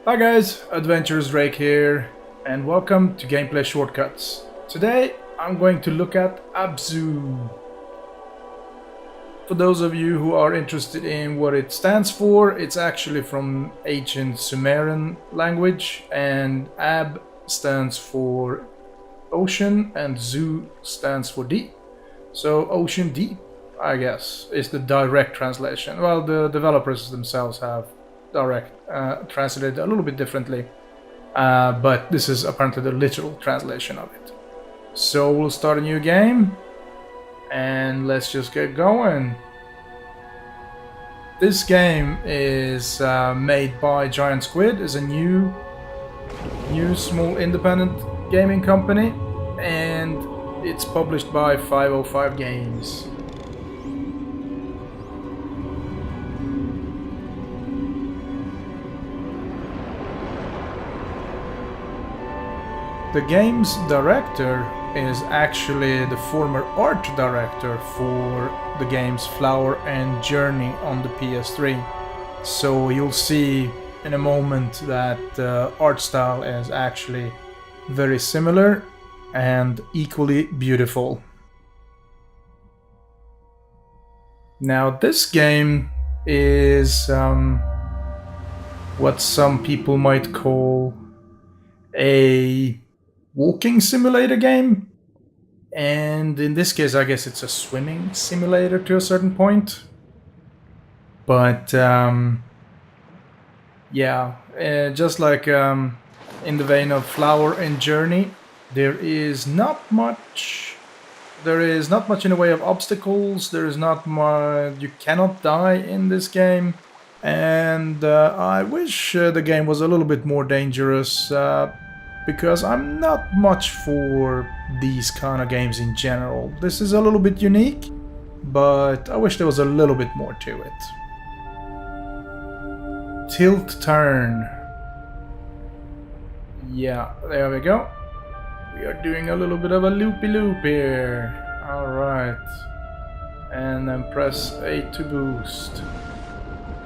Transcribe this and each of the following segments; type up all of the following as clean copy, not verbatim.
Hi guys, AdventurousDrake here, and welcome to Gameplay Shortcuts. Today I'm going to look at Abzu. For those of you who are interested in what it stands for, it's actually from ancient Sumerian language, and Ab stands for ocean and Zu stands for deep. So ocean deep, I guess, is the direct translation. Well, the developers themselves have translated a little bit differently, but this is apparently the literal translation of it. So we'll start a new game and let's just get going. This game is made by Giant Squid, is a new small independent gaming company, and it's published by 505 Games. The game's director is actually the former art director for the games Flower and Journey on the PS3. So you'll see in a moment that the art style is actually very similar and equally beautiful. Now this game is what some people might call a walking simulator game, and in this case I guess it's a swimming simulator to a certain point, but just like in the vein of Flower and Journey, there is not much in the way of obstacles. There is not much, you cannot die in this game, and I wish the game was a little bit more dangerous, because I'm not much for these kind of games in general. This is a little bit unique, but I wish there was a little bit more to it. Tilt turn. Yeah, there we go. We are doing a little bit of a loopy-loop here. Alright. And then press A to boost.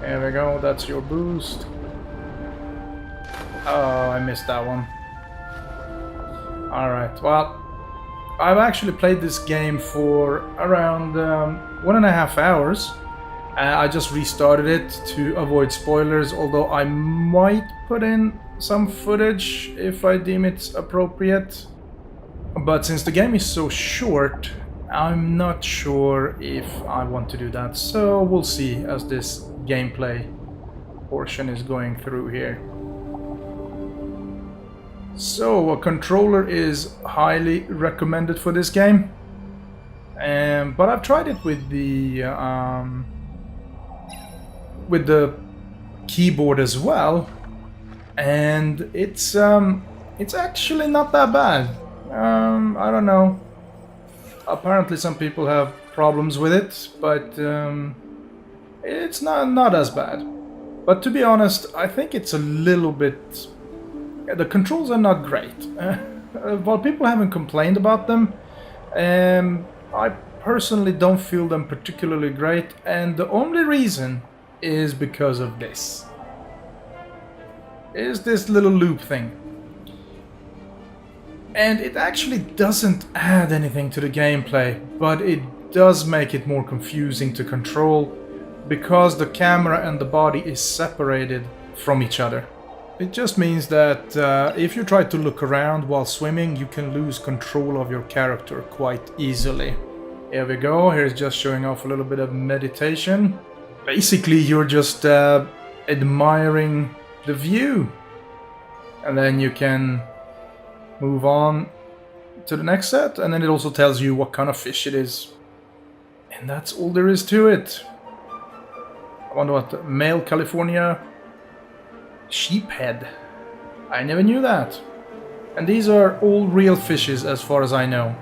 There we go, that's your boost. Oh, I missed that one. Alright, well, I've actually played this game for around 1.5 hours. I just restarted it to avoid spoilers, although I might put in some footage if I deem it appropriate. But since the game is so short, I'm not sure if I want to do that. So we'll see as this gameplay portion is going through here. So a controller is highly recommended for this game, but I've tried it with the keyboard as well, and it's actually not that bad. I don't know. Apparently some people have problems with it, but it's not as bad. But to be honest, I think it's a little bit. The controls are not great. While people haven't complained about them, I personally don't feel them particularly great, and the only reason is because of this. Is this little loop thing. And it actually doesn't add anything to the gameplay, but it does make it more confusing to control, because the camera and the body is separated from each other. It just means that if you try to look around while swimming, you can lose control of your character quite easily. Here we go, here's just showing off a little bit of meditation. Basically, you're just admiring the view. And then you can move on to the next set, and then it also tells you what kind of fish it is. And that's all there is to it. I wonder what male California sheephead. I never knew that. And these are all real fishes as far as I know.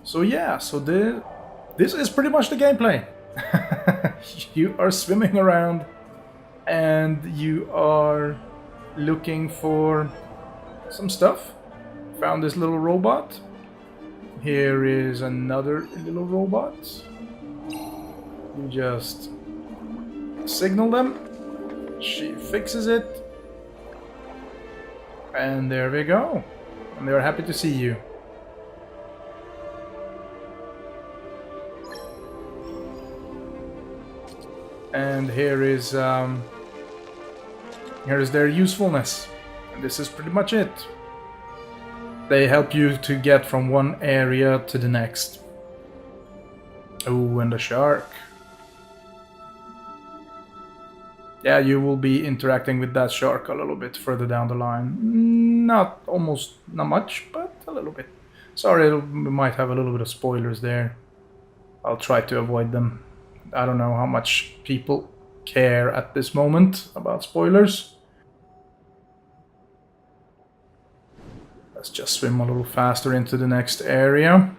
So yeah, this is pretty much the gameplay. You are swimming around and you are looking for some stuff. found this little robot. Here is another little robot. You just signal them. She fixes it. And there we go. And they're happy to see you. And here is their usefulness. And this is pretty much it. They help you to get from one area to the next. Oh, and the shark. Yeah, you will be interacting with that shark a little bit further down the line. Not much, but a little bit. Sorry, we might have a little bit of spoilers there. I'll try to avoid them. I don't know how much people care at this moment about spoilers. Let's just swim a little faster into the next area.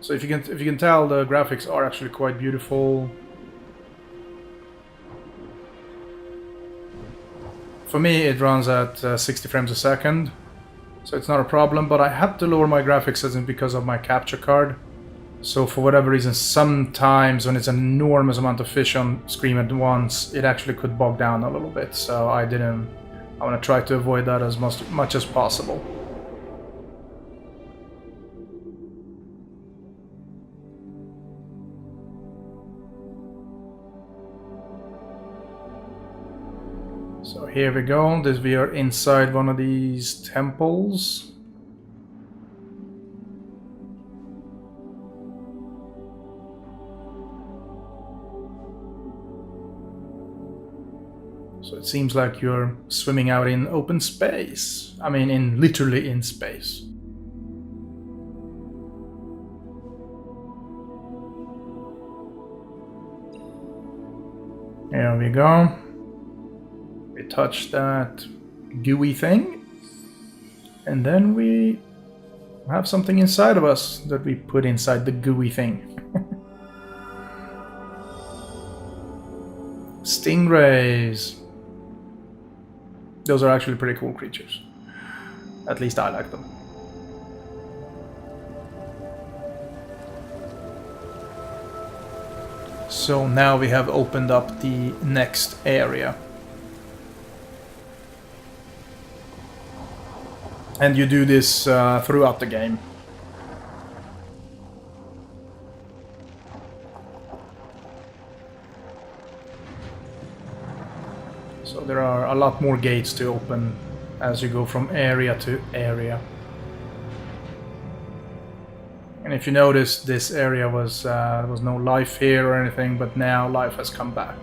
So if you can tell, the graphics are actually quite beautiful. For me, it runs at 60 frames a second, so it's not a problem. But I had to lower my graphics settings because of my capture card. So for whatever reason, sometimes when it's an enormous amount of fish on screen at once, it actually could bog down a little bit. So I want to try to avoid that as much as possible. So here we go. We are inside one of these temples. So it seems like you're swimming out in open space. I mean, literally in space. There we go. We touch that gooey thing. And then we have something inside of us that we put inside the gooey thing. Stingrays. Those are actually pretty cool creatures. At least I like them. So now we have opened up the next area. And you do this throughout the game. So there are a lot more gates to open as you go from area to area. And if you notice, this area was no life here or anything, but now life has come back.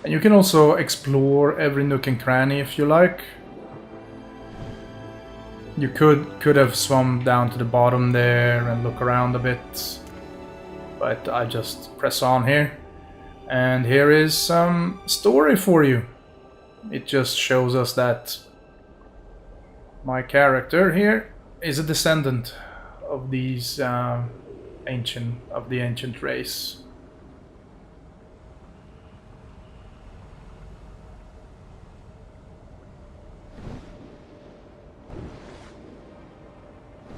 And you can also explore every nook and cranny if you like. You could have swum down to the bottom there and look around a bit, but I just press on here. And here is some story for you. It just shows us that my character here is a descendant of these the ancient race.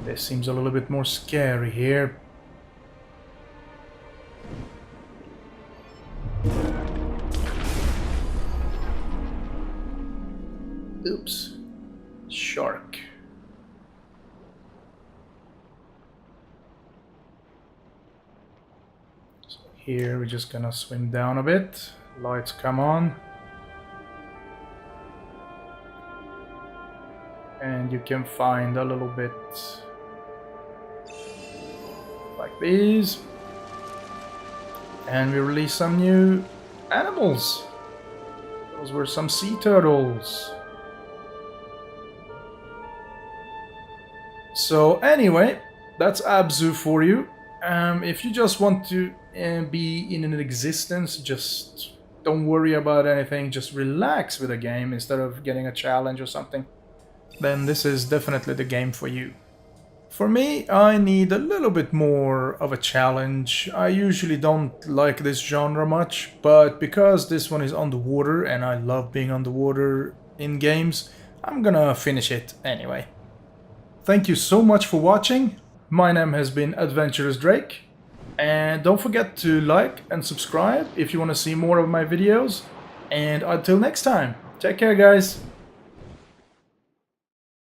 This seems a little bit more scary here. Oops. Shark. So here we're just gonna swim down a bit. Lights come on. And you can find a little bit like these. And we release some new animals. Those were some sea turtles. So anyway, that's Abzu for you. If you just want to be in an existence, just don't worry about anything, just relax with the game instead of getting a challenge or something, then this is definitely the game for you. For me, I need a little bit more of a challenge. I usually don't like this genre much, but because this one is underwater and I love being underwater in games, I'm gonna finish it anyway. Thank you so much for watching. My name has been AdventurousDrake, and don't forget to like and subscribe if you want to see more of my videos. And until next time, take care guys!